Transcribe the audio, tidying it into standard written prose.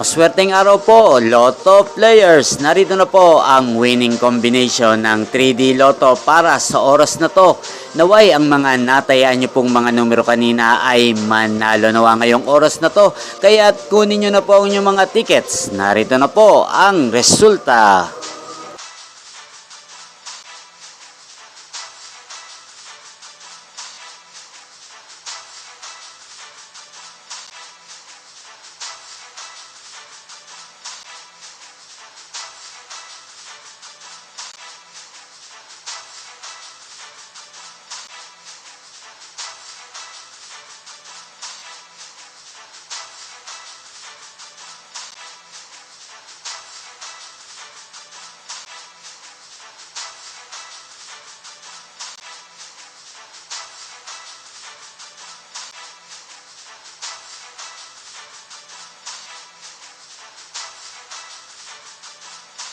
Maswerteng araw po, Lotto players. Narito na po ang winning combination ng 3D Lotto para sa oras na to. Naway ang mga natayaan nyo pong mga numero kanina ay manalo nawa ngayong oras na to. Kaya kunin nyo na po ang inyong mga tickets. Narito na po ang resulta.